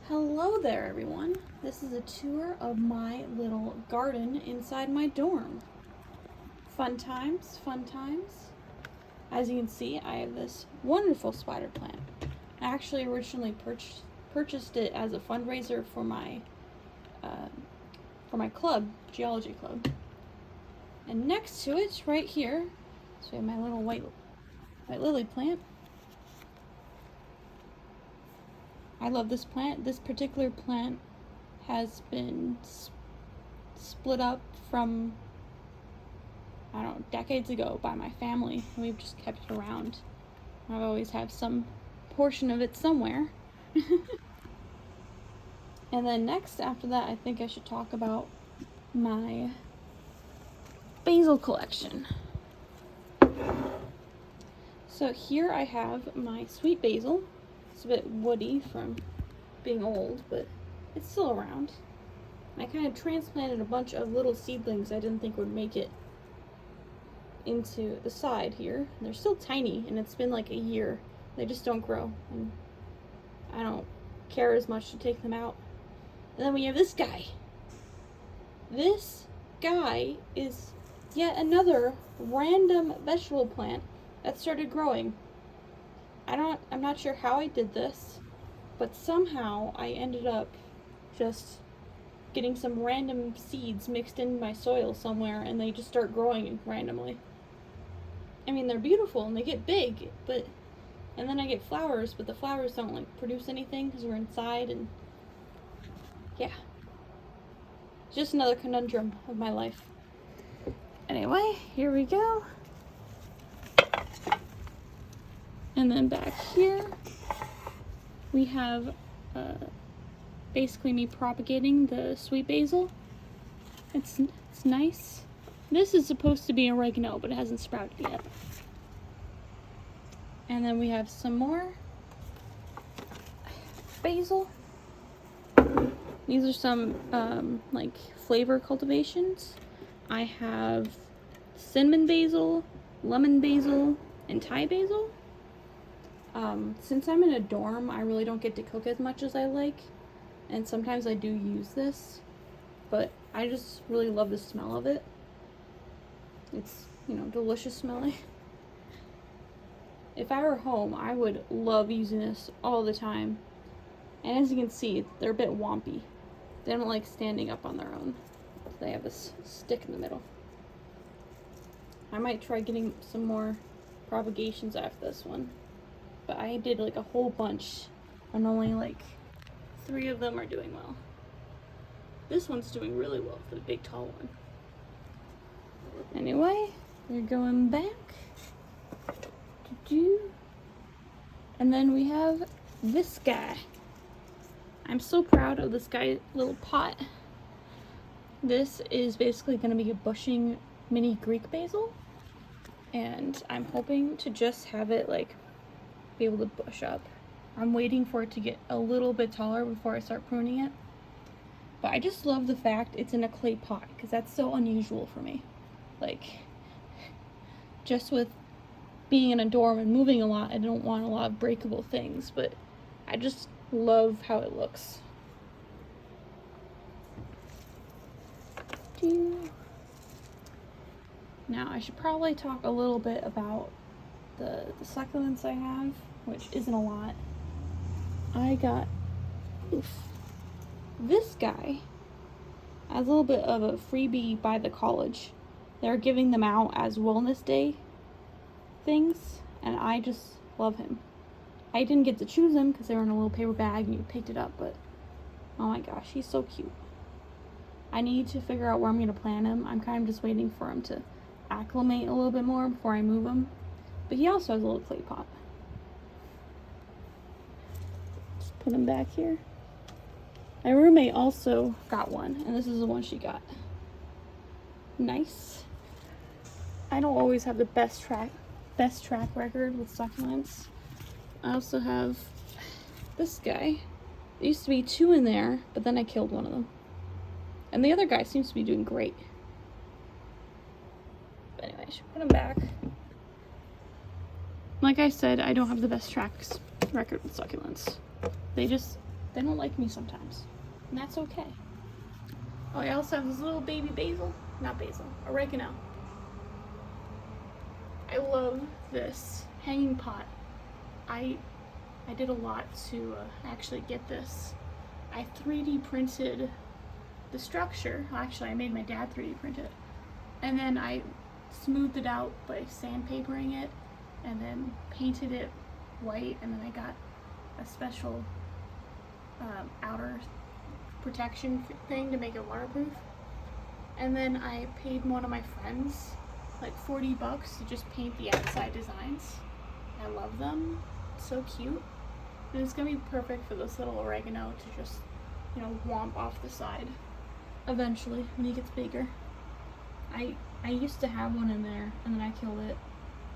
Hello there, everyone. This is a tour of my little garden inside my dorm. Fun times, fun times. As you can see, I have this wonderful spider plant. I actually originally purchased it as a fundraiser for my club, geology club. And next to it, right here, so we have my little white lily plant. I love this plant. This particular plant has been split up from, I don't know, decades ago by my family, and we've just kept it around. I've always had some portion of it somewhere. And then next, after that, I think I should talk about my basil collection. So here I have my sweet basil. It's a bit woody from being old, but it's still around. I kind of transplanted a bunch of little seedlings I didn't think would make it into the side here. They're still tiny, and it's been like a year. They just don't grow, and I don't care as much to take them out. And then we have this guy. This guy is yet another random vegetable plant that started growing. I'm not sure how I did this, but somehow I ended up just getting some random seeds mixed in my soil somewhere, and they just start growing randomly. I mean, they're beautiful and they get big, and then I get flowers, but the flowers don't like produce anything because we're inside, and yeah. Just another conundrum of my life. Anyway, here we go. And then back here, we have basically me propagating the sweet basil. It's nice. This is supposed to be oregano, but it hasn't sprouted yet. And then we have some more basil. These are some like flavor cultivations. I have cinnamon basil, lemon basil, and Thai basil. Since I'm in a dorm, I really don't get to cook as much as I like, and sometimes I do use this, but I just really love the smell of it. It's, delicious smelling. If I were home, I would love using this all the time. And as you can see, they're a bit wompy. They don't like standing up on their own. They have this stick in the middle. I might try getting some more propagations after this one. But I did like a whole bunch, and only like 3 of them are doing well. This one's doing really well for the big tall one. Anyway, we're going back. And then we have this guy. I'm so proud of this guy's little pot. This is basically going to be a bushing mini Greek basil. And I'm hoping to just have it like be able to bush up. I'm waiting for it to get a little bit taller before I start pruning it. But I just love the fact it's in a clay pot, because that's so unusual for me. Like, just with being in a dorm and moving a lot, I don't want a lot of breakable things, but I just love how it looks. Now I should probably talk a little bit about the succulents I have, which isn't a lot. I got this guy as a little bit of a freebie by the college. They're giving them out as Wellness Day things, and I just love him. I didn't get to choose him because they were in a little paper bag and you picked it up, but oh my gosh, he's so cute. I need to figure out where I'm going to plant him. I'm kind of just waiting for him to acclimate a little bit more before I move him. But he also has a little clay pot. Just put him back here. My roommate also got one, and this is the one she got. Nice. I don't always have the best track record with succulents. I also have this guy. There used to be 2 in there, but then I killed one of them. And the other guy seems to be doing great. But anyway, I should put him back. Like I said, I don't have the best track record with succulents. They just They don't like me sometimes, and that's okay. Oh, I also have this little baby oregano. I love this hanging pot. I did a lot to actually get this. I 3D printed the structure. Actually, I made my dad 3D print it. And then I smoothed it out by sandpapering it, and then painted it white, and then I got a special outer protection thing to make it waterproof. And then I paid one of my friends like $40 to just paint the outside designs. I love them. It's so cute. And it's gonna be perfect for this little oregano to just, you know, womp off the side eventually when he gets bigger. I used to have one in there, and then I killed it.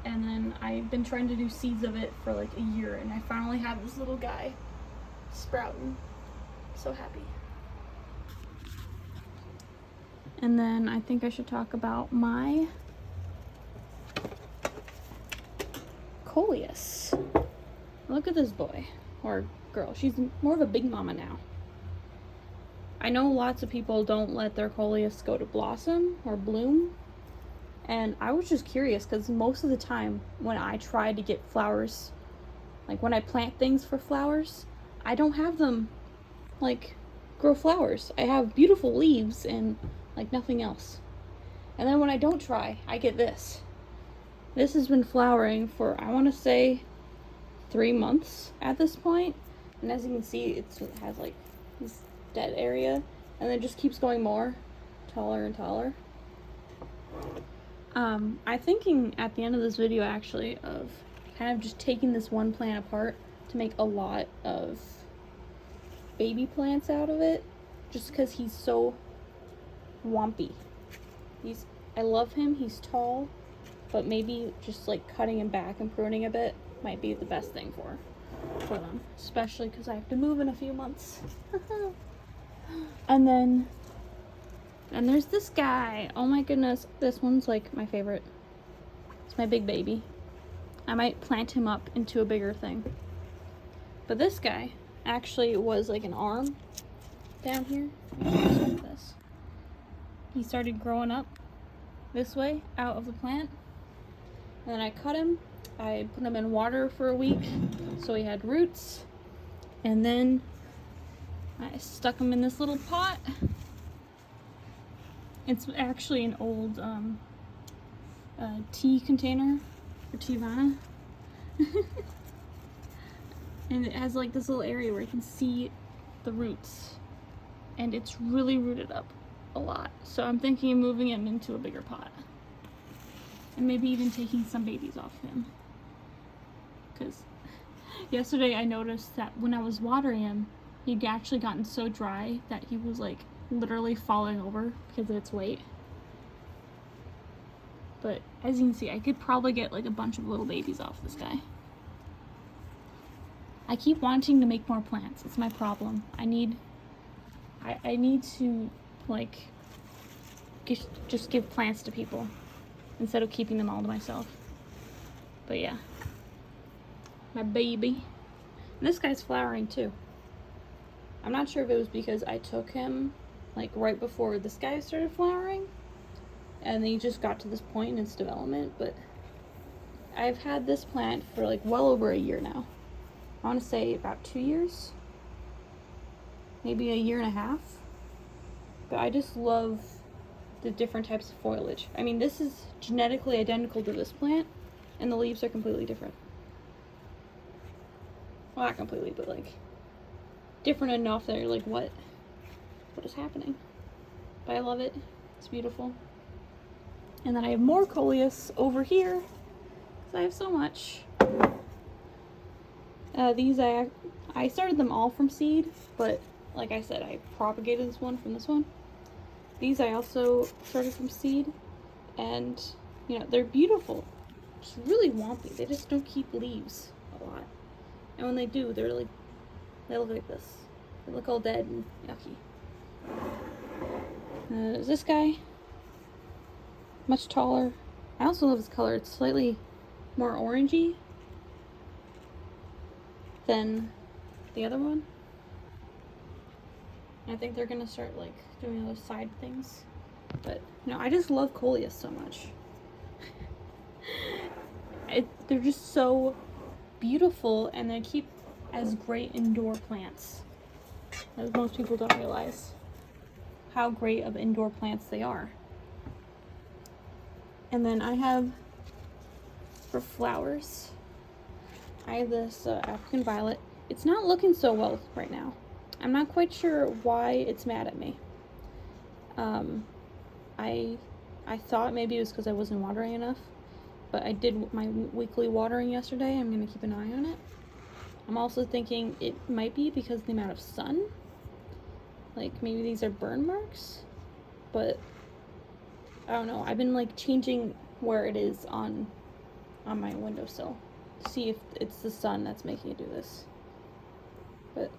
And then I've been trying to do seeds of it for like a year, and I finally have this little guy sprouting. So happy. And then I think I should talk about my Coleus. Look at this boy, or girl. She's more of a big mama now. I know lots of people don't let their Coleus go to blossom or bloom. And I was just curious, because most of the time when I try to get flowers, like when I plant things for flowers, I don't have them like grow flowers. I have beautiful leaves and like nothing else. And then when I don't try, I get this. This has been flowering for, I want to say, 3 months at this point. And as you can see, it has like this dead area, and then it just keeps going more taller and taller. I'm thinking at the end of this video actually of kind of just taking this one plant apart to make a lot of baby plants out of it, just because he's so wompy. I love him, he's tall, but maybe just like cutting him back and pruning a bit might be the best thing for them, especially because I have to move in a few months. And then there's this guy. Oh my goodness, this one's like my favorite. It's my big baby. I might plant him up into a bigger thing. But this guy actually was like an arm down here. Like this. He started growing up this way out of the plant. And then I cut him. I put him in water for a week so he had roots. And then I stuck him in this little pot. It's actually an old tea container for Tivana. And it has like this little area where you can see the roots. And it's really rooted up a lot. So I'm thinking of moving him into a bigger pot. And maybe even taking some babies off him. Because yesterday I noticed that when I was watering him, he'd actually gotten so dry that he was like literally falling over because of its weight. But as you can see, I could probably get like a bunch of little babies off this guy. I keep wanting to make more plants. It's my problem. I need to like just give plants to people instead of keeping them all to myself. But yeah, my baby. And this guy's flowering too. I'm not sure if it was because I took him like right before this guy started flowering and he just got to this point in its development, but I've had this plant for like well over a year now. I want to say about 2 years, maybe a year and a half. But I just love the different types of foliage. I mean, this is genetically identical to this plant, and the leaves are completely different. Well, not completely, but like different enough that you're like, what is happening? But I love it. It's beautiful. And then I have more Coleus over here because I have so much. These I started them all from seed, but like I said, I propagated this one from this one. These I also started from seed, and you know, they're beautiful. Just really wompy. They just don't keep leaves a lot. And when they do, they look like this. They look all dead and yucky. There's this guy. Much taller. I also love his color. It's slightly more orangey than the other one. I think they're gonna start like doing those side things. But you know, I just love Coleus so much. They're just so beautiful, and they keep as great indoor plants. As most people don't realize how great of indoor plants they are. And then I have, for flowers, I have this African violet. It's not looking so well right now. I'm not quite sure why it's mad at me. I thought maybe it was because I wasn't watering enough, but I did my weekly watering yesterday. I'm going to keep an eye on it. I'm also thinking it might be because of the amount of sun. Like, maybe these are burn marks, but I don't know. I've been like changing where it is on my windowsill to see if it's the sun that's making it do this. But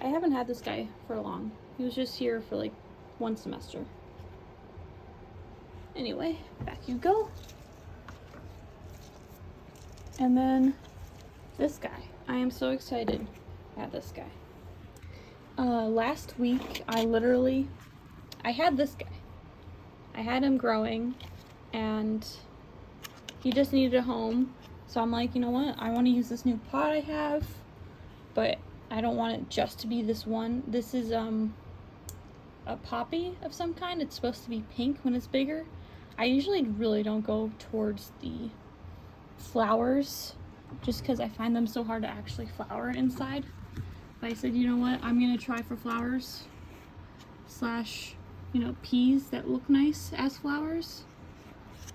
I haven't had this guy for long. He was just here for like 1 semester. Anyway, back you go. And then this guy. I am so excited at this guy. Last week, I had this guy. I had him growing, and he just needed a home. So I'm like, you know what? I want to use this new pot I have, but I don't want it just to be this one. This is a poppy of some kind. It's supposed to be pink when it's bigger. I usually really don't go towards the flowers just because I find them so hard to actually flower inside. But I said, you know what? I'm going to try for flowers slash, you know, peas that look nice as flowers.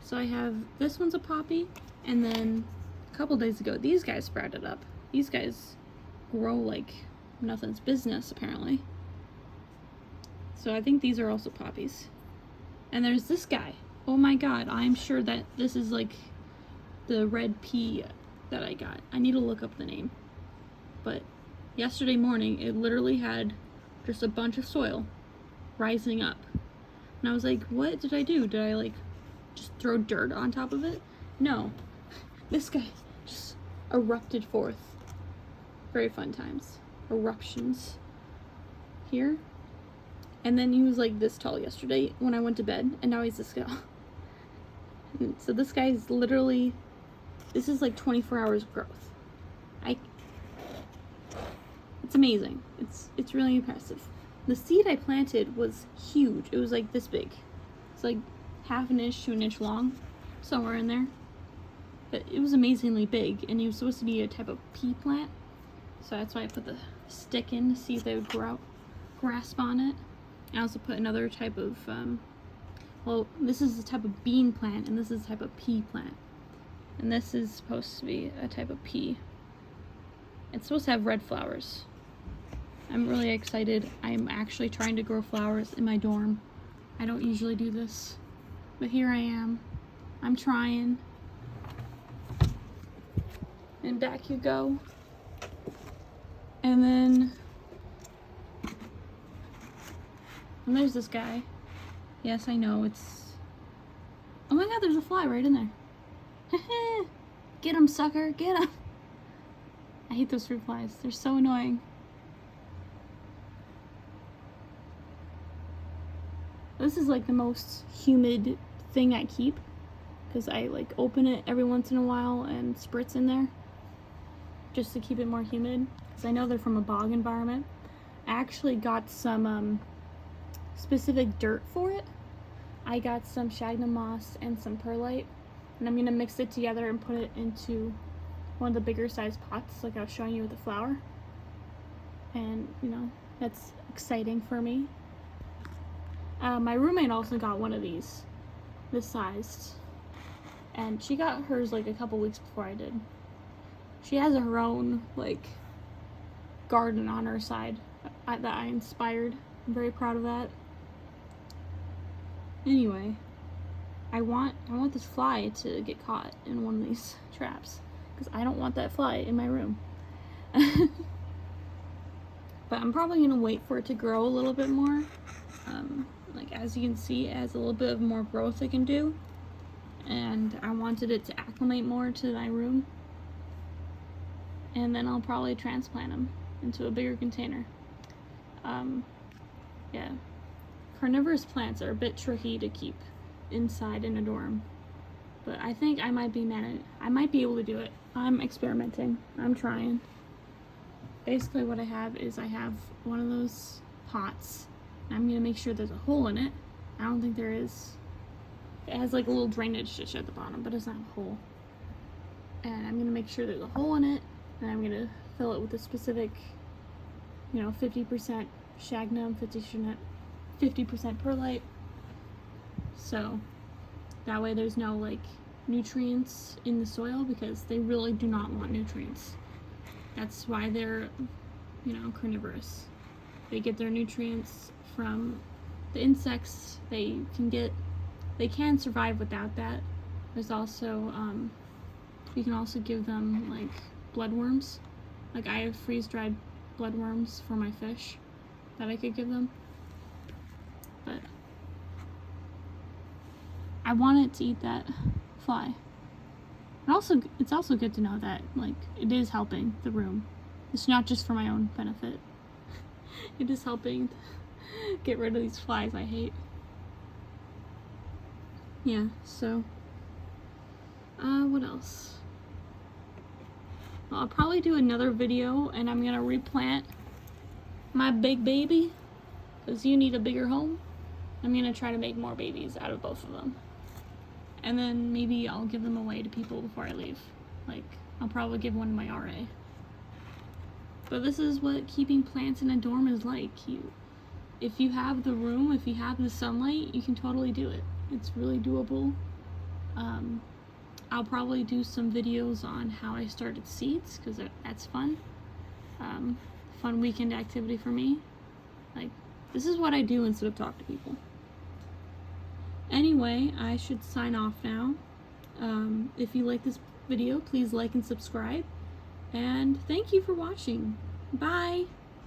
So I have, this one's a poppy, and then a couple days ago, these guys sprouted up. These guys grow like nothing's business, apparently. So I think these are also poppies. And there's this guy. Oh my god, I'm sure that this is like the red pea that I got. I need to look up the name. But yesterday morning, it literally had just a bunch of soil rising up. And I was like, what did I do? Did I like just throw dirt on top of it? No. This guy just erupted forth. Very fun times. Eruptions. Here. And then he was like this tall yesterday when I went to bed, and now he's this tall. So this guy's literally, this is like 24 hours of growth. It's amazing. It's really impressive. The seed I planted was huge. It was like this big. It's like 1/2 inch to 1 inch long, somewhere in there. But it was amazingly big, and it was supposed to be a type of pea plant. So that's why I put the stick in to see if they would grasp on it. I also put another type of, well, this is a type of bean plant, and this is a type of pea plant. And this is supposed to be a type of pea. It's supposed to have red flowers. I'm really excited. I'm actually trying to grow flowers in my dorm. I don't usually do this, but here I am. I'm trying. And back you go. And there's this guy. Yes, I know, it's... Oh my god, there's a fly right in there. Get him, sucker, get him. I hate those fruit flies. They're so annoying. This is like the most humid thing I keep, because I like open it every once in a while and spritz in there just to keep it more humid, because I know they're from a bog environment. I actually got some specific dirt for it. I got some sphagnum moss and some perlite, and I'm gonna mix it together and put it into one of the bigger size pots like I was showing you with the flower. And you know, that's exciting for me. My roommate also got one of these, this sized, and she got hers like a couple weeks before I did. She has her own like garden on her side that I inspired. I'm very proud of that. Anyway, I want this fly to get caught in one of these traps, because I don't want that fly in my room. But I'm probably gonna wait for it to grow a little bit more. Like, as you can see, it has a little bit of more growth it can do, and I wanted it to acclimate more to my room. And then I'll probably transplant them into a bigger container. Yeah. Carnivorous plants are a bit tricky to keep inside in a dorm. But I think I might be able to do it. I'm experimenting. I'm trying. Basically what I have is I have one of those pots. And I'm gonna make sure there's a hole in it. I don't think there is. It has like a little drainage ditch at the bottom, but it's not a hole. And I'm gonna make sure there's a hole in it, and I'm gonna fill it with a specific, 50% shagnum, 50% perlite. So that way there's no like nutrients in the soil, because they really do not want nutrients. That's why they're, carnivorous. They get their nutrients from the insects. They can survive without that. There's also, you can also give them like bloodworms. Like I have freeze-dried bloodworms for my fish that I could give them. But I wanted to eat that fly. And it's also good to know that like it is helping the room. It's not just for my own benefit. It is helping get rid of these flies I hate. Yeah, so what else? Well, I'll probably do another video, and I'm gonna replant my big baby, because you need a bigger home. I'm gonna try to make more babies out of both of them. And then maybe I'll give them away to people before I leave. Like, I'll probably give one to my RA. But this is what keeping plants in a dorm is like. If you have the room, if you have the sunlight, you can totally do it. It's really doable. I'll probably do some videos on how I started seeds, because that's fun. Fun weekend activity for me. Like, this is what I do instead of talk to people. Anyway, I should sign off now. If you like this video, please like and subscribe. And thank you for watching. Bye!